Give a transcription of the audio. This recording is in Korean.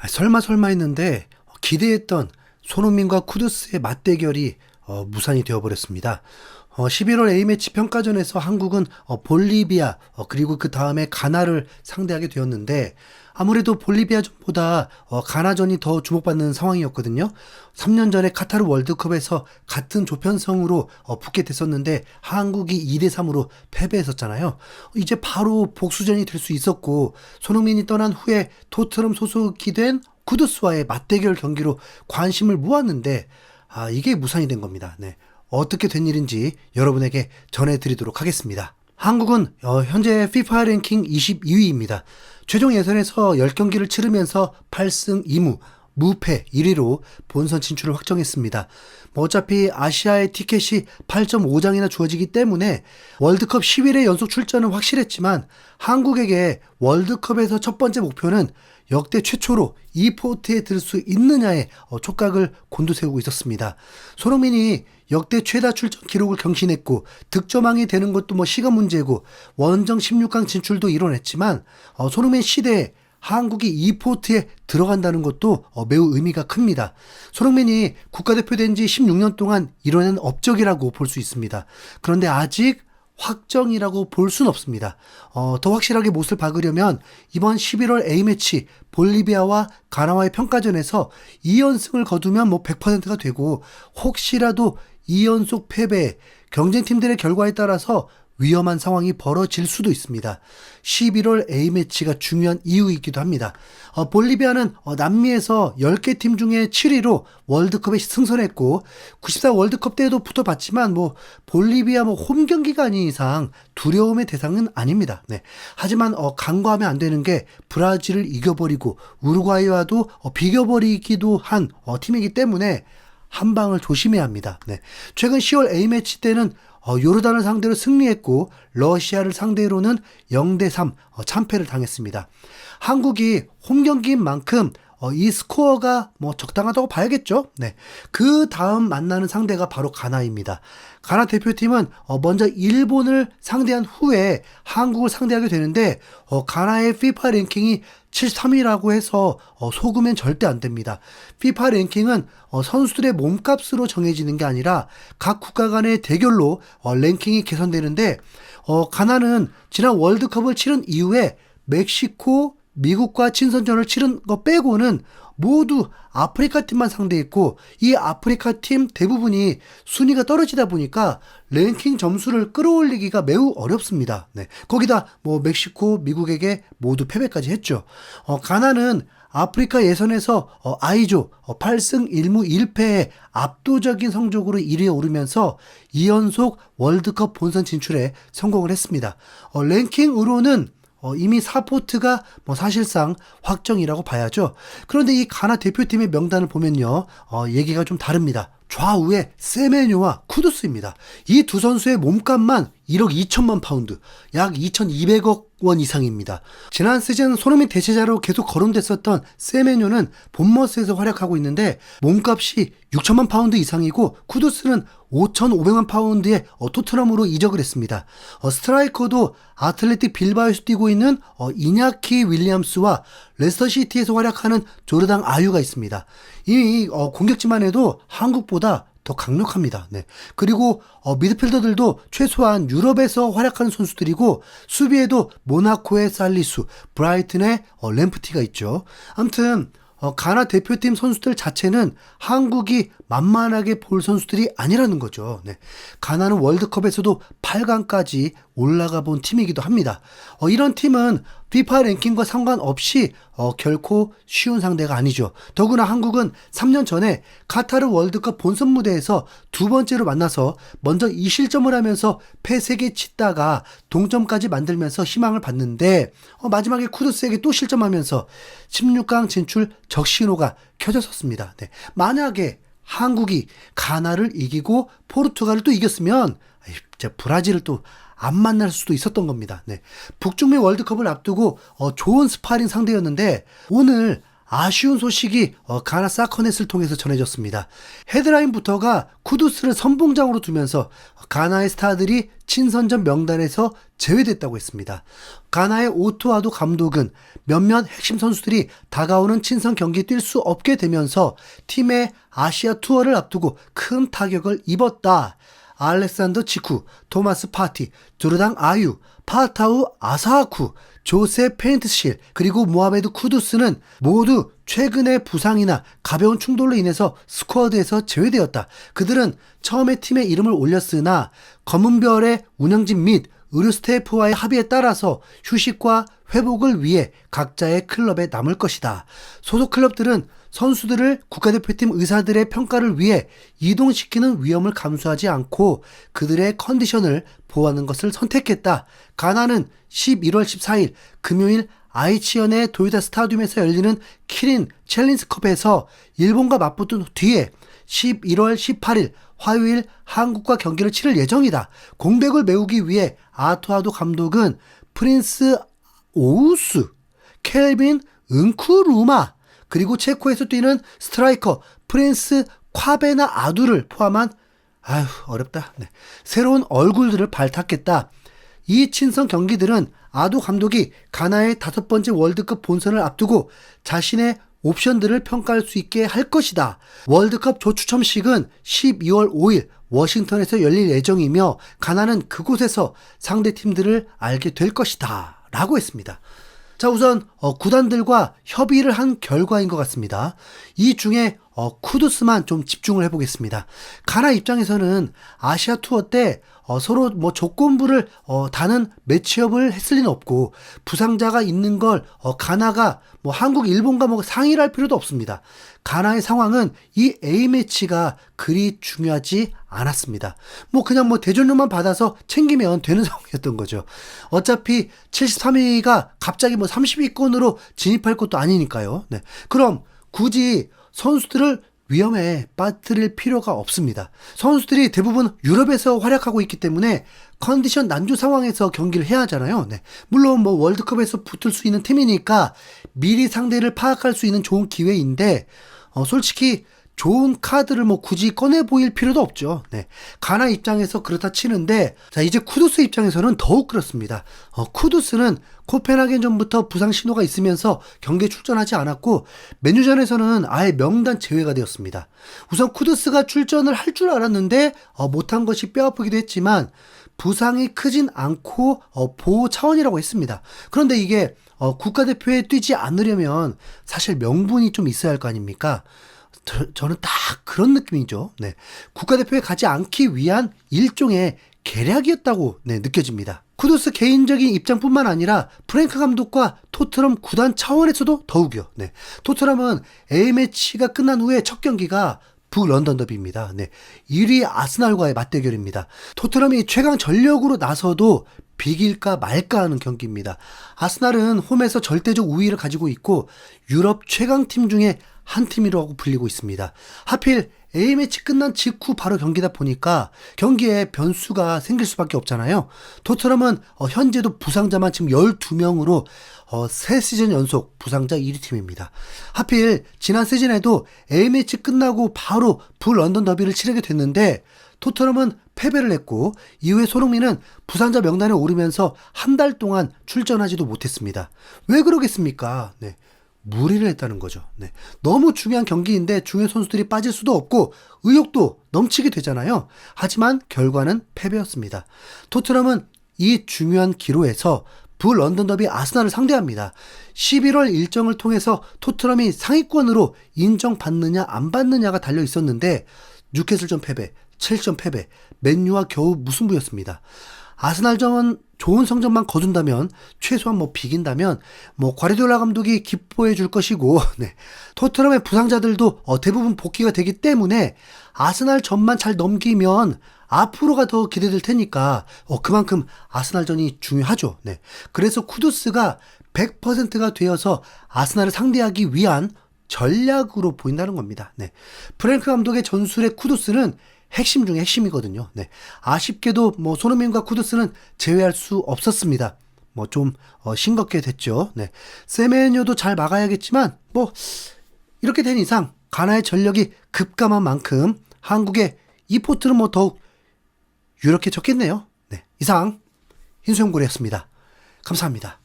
설마 했는데 기대했던 손흥민과 쿠두스의 맞대결이 무산이 되어버렸습니다. 11월 A매치 평가전에서 한국은 볼리비아 그리고 그 다음에 가나를 상대하게 되었는데 아무래도 볼리비아전보다 가나전이 더 주목받는 상황이었거든요. 3년 전에 카타르 월드컵에서 같은 조편성으로 붙게 됐었는데 한국이 2대3으로 패배했었잖아요. 이제 바로 복수전이 될 수 있었고 손흥민이 떠난 후에 토트넘 소속이 된 쿠두스와의 맞대결 경기로 관심을 모았는데 이게 무산이 된 겁니다. 네. 어떻게 된 일인지 여러분에게 전해드리도록 하겠습니다. 한국은 현재 FIFA 랭킹 22위입니다. 최종 예선에서 10경기를 치르면서 8승 2무, 무패 1위로 본선 진출을 확정했습니다. 어차피 아시아의 티켓이 8.5장이나 주어지기 때문에 월드컵 10일의 연속 출전은 확실했지만 한국에게 월드컵에서 첫 번째 목표는 역대 최초로 e포트에 들 수 있느냐의 촉각을 곤두세우고 있었습니다. 손흥민이 역대 최다 출전 기록을 경신했고 득점왕이 되는 것도 시간 문제고 원정 16강 진출도 이뤄냈지만 손흥민 시대에 한국이 e포트에 들어간다는 것도 매우 의미가 큽니다. 손흥민이 국가대표 된 지 16년 동안 이뤄낸 업적이라고 볼 수 있습니다. 그런데 아직 확정이라고 볼 순 없습니다. 더 확실하게 못을 박으려면 이번 11월 A매치 볼리비아와 가나와의 평가전에서 2연승을 거두면 100%가 되고 혹시라도 2연속 패배, 경쟁팀들의 결과에 따라서 위험한 상황이 벌어질 수도 있습니다. 11월 A매치가 중요한 이유이기도 합니다. 볼리비아는 남미에서 10개 팀 중에 7위로 월드컵에 승선했고 94 월드컵 때에도 붙어봤지만 볼리비아 홈 경기가 아닌 이상 두려움의 대상은 아닙니다. 네. 하지만 간과하면 안 되는 게 브라질을 이겨버리고 우루과이와도 비겨버리기도 한 팀이기 때문에 한 방을 조심해야 합니다. 네. 최근 10월 A매치 때는 요르단을 상대로 승리했고 러시아를 상대로는 0대3 참패를 당했습니다. 한국이 홈 경기인 만큼 이 스코어가 적당하다고 봐야겠죠. 네. 그 다음 만나는 상대가 바로 가나입니다. 가나 대표팀은 먼저 일본을 상대한 후에 한국을 상대하게 되는데 가나의 FIFA 랭킹이 73위라고 해서 속으면 절대 안 됩니다. FIFA 랭킹은 선수들의 몸값으로 정해지는 게 아니라 각 국가 간의 대결로 랭킹이 개선되는데 가나는 지난 월드컵을 치른 이후에 멕시코, 미국과 친선전을 치른 거 빼고는 모두 아프리카 팀만 상대했고 이 아프리카 팀 대부분이 순위가 떨어지다 보니까 랭킹 점수를 끌어올리기가 매우 어렵습니다. 네. 거기다 멕시코, 미국에게 모두 패배까지 했죠. 가나는 아프리카 예선에서 I조 8승 1무 1패의 압도적인 성적으로 1위에 오르면서 2연속 월드컵 본선 진출에 성공을 했습니다. 랭킹으로는 이미 4포트가 사실상 확정이라고 봐야죠. 그런데 이 가나 대표팀의 명단을 보면요, 얘기가 좀 다릅니다. 좌우에 세메뇨와 쿠두스입니다. 이 두 선수의 몸값만 1억 2천만 파운드, 약 2,200억 원 이상입니다. 지난 시즌 손흥민 대체자로 계속 거론됐었던 세메뇨는 본머스에서 활약하고 있는데 몸값이 6천만 파운드 이상이고 쿠두스는 5,500만 파운드에 토트넘으로 이적을 했습니다. 스트라이커도 아틀레틱 빌바오에서 뛰고 있는 이냐키 윌리엄스와 레스터시티에서 활약하는 조르당 아유가 있습니다. 이미 공격진만 해도 한국보다 더 강력합니다. 네. 그리고 미드필더들도 최소한 유럽에서 활약하는 선수들이고 수비에도 모나코의 살리수, 브라이튼의 램프티가 있죠. 아무튼 가나 대표팀 선수들 자체는 한국이 만만하게 볼 선수들이 아니라는 거죠. 네. 가나는 월드컵에서도 8강까지 올라가 본 팀이기도 합니다. 이런 팀은 FIFA 랭킹과 상관없이 결코 쉬운 상대가 아니죠. 더구나 한국은 3년 전에 카타르 월드컵 본선 무대에서 두 번째로 만나서 먼저 2실점을 하면서 패 3개 치다가 동점까지 만들면서 희망을 봤는데 마지막에 쿠두스에게 또 실점하면서 16강 진출 적신호가 켜졌었습니다. 네. 만약에 한국이 가나를 이기고 포르투갈을 또 이겼으면 브라질을 또 안 만날 수도 있었던 겁니다. 네. 북중미 월드컵을 앞두고 좋은 스파링 상대였는데 오늘 아쉬운 소식이 가나 사커넷을 통해서 전해졌습니다. 헤드라인부터가 쿠두스를 선봉장으로 두면서 가나의 스타들이 친선전 명단에서 제외됐다고 했습니다. 가나의 오투아도 감독은 몇몇 핵심 선수들이 다가오는 친선 경기에 뛸 수 없게 되면서 팀의 아시아 투어를 앞두고 큰 타격을 입었다. 알렉산더 지쿠, 토마스 파티, 두르당 아유, 파타우 아사하쿠, 조세 페인트실, 그리고 모하메드 쿠두스는 모두 최근의 부상이나 가벼운 충돌로 인해서 스쿼드에서 제외되었다. 그들은 처음에 팀의 이름을 올렸으나 검은별의 운영진 및 의료 스태프와의 합의에 따라서 휴식과 회복을 위해 각자의 클럽에 남을 것이다. 소속 클럽들은 선수들을 국가대표팀 의사들의 평가를 위해 이동시키는 위험을 감수하지 않고 그들의 컨디션을 보호하는 것을 선택했다. 가나는 11월 14일 금요일 아이치현의 도요타 스타디움에서 열리는 키린 챌린지컵에서 일본과 맞붙은 뒤에 11월 18일 화요일 한국과 경기를 치를 예정이다. 공백을 메우기 위해 아투아도 감독은 프린스 오우스, 켈빈 은쿠루마, 그리고 체코에서 뛰는 스트라이커 프린스 콰베나 아두를 포함한 어렵다. 새로운 얼굴들을 발탁했다. 이 친선 경기들은 아두 감독이 가나의 5번째 월드컵 본선을 앞두고 자신의 옵션들을 평가할 수 있게 할 것이다. 월드컵 조추첨식은 12월 5일 워싱턴에서 열릴 예정이며 가나는 그곳에서 상대 팀들을 알게 될 것이다. 라고 했습니다. 자, 우선 구단들과 협의를 한 결과인 것 같습니다. 이 중에 쿠두스만 좀 집중을 해보겠습니다. 가나 입장에서는 아시아 투어 때 서로 조건부를 다는 매치업을 했을 리는 없고 부상자가 있는 걸 가나가 한국, 일본과 상의를 할 필요도 없습니다. 가나의 상황은 이 A매치가 그리 중요하지 않았습니다. 그냥 대전료만 받아서 챙기면 되는 상황이었던 거죠. 어차피 73위가 갑자기 30위권으로 진입할 것도 아니니까요. 네. 그럼 굳이 선수들을 위험에 빠뜨릴 필요가 없습니다. 선수들이 대부분 유럽에서 활약하고 있기 때문에 컨디션 난조 상황에서 경기를 해야 하잖아요. 네. 물론 월드컵에서 붙을 수 있는 팀이니까 미리 상대를 파악할 수 있는 좋은 기회인데 솔직히 좋은 카드를 굳이 꺼내 보일 필요도 없죠. 네. 가나 입장에서 그렇다 치는데, 자, 이제 쿠두스 입장에서는 더욱 그렇습니다. 쿠두스는 코펜하겐전부터 부상 신호가 있으면서 경기에 출전하지 않았고, 맨유전에서는 아예 명단 제외가 되었습니다. 우선 쿠두스가 출전을 할 줄 알았는데, 못한 것이 뼈아프기도 했지만, 부상이 크진 않고, 보호 차원이라고 했습니다. 그런데 이게, 국가대표에 뛰지 않으려면 사실 명분이 좀 있어야 할 거 아닙니까? 저는 딱 그런 느낌이죠. 네. 국가대표에 가지 않기 위한 일종의 계략이었다고 느껴집니다. 쿠두스 개인적인 입장뿐만 아니라 프랭크 감독과 토트넘 구단 차원에서도 더욱이요. 네. 토트넘은 A매치가 끝난 후에 첫 경기가 북런던 더비입니다. 네. 1위 아스날과의 맞대결입니다. 토트넘이 최강 전력으로 나서도 비길까 말까 하는 경기입니다. 아스날은 홈에서 절대적 우위를 가지고 있고 유럽 최강팀 중에 한 팀이라고 불리고 있습니다. 하필 A매치 끝난 직후 바로 경기다 보니까 경기에 변수가 생길 수밖에 없잖아요. 토트넘은 현재도 부상자만 지금 12명으로 3시즌 연속 부상자 1위 팀입니다. 하필 지난 시즌에도 A매치 끝나고 바로 북런던 더비를 치르게 됐는데 토트넘은 패배를 했고 이후에 손흥민은 부상자 명단에 오르면서 한 달 동안 출전하지도 못했습니다. 왜 그러겠습니까? 네. 무리를 했다는 거죠. 네. 너무 중요한 경기인데 중요한 선수들이 빠질 수도 없고 의욕도 넘치게 되잖아요. 하지만 결과는 패배였습니다. 토트넘은 이 중요한 기로에서 북런던 더비 아스날을 상대합니다. 11월 일정을 통해서 토트넘이 상위권으로 인정받느냐 안 받느냐가 달려 있었는데 뉴캐슬전 패배, 첼시전 패배, 맨유와 겨우 무승부였습니다. 아스날전 좋은 성적만 거둔다면 최소한 비긴다면 과르디올라 감독이 기뻐해 줄 것이고 네. 토트넘의 부상자들도 대부분 복귀가 되기 때문에 아스날전만 잘 넘기면 앞으로가 더 기대될 테니까 그만큼 아스날전이 중요하죠. 네. 그래서 쿠두스가 100%가 되어서 아스날을 상대하기 위한 전략으로 보인다는 겁니다. 네. 프랭크 감독의 전술의 쿠두스는 핵심 중에 핵심이거든요. 네. 아쉽게도 손흥민과 쿠두스는 제외할 수 없었습니다. 좀 싱겁게 됐죠. 네. 세메뇨도 잘 막아야겠지만 이렇게 된 이상 가나의 전력이 급감한 만큼 한국의 이 포트는 더욱 유력해졌겠네요. 네. 이상 인수연구원이었습니다. 감사합니다.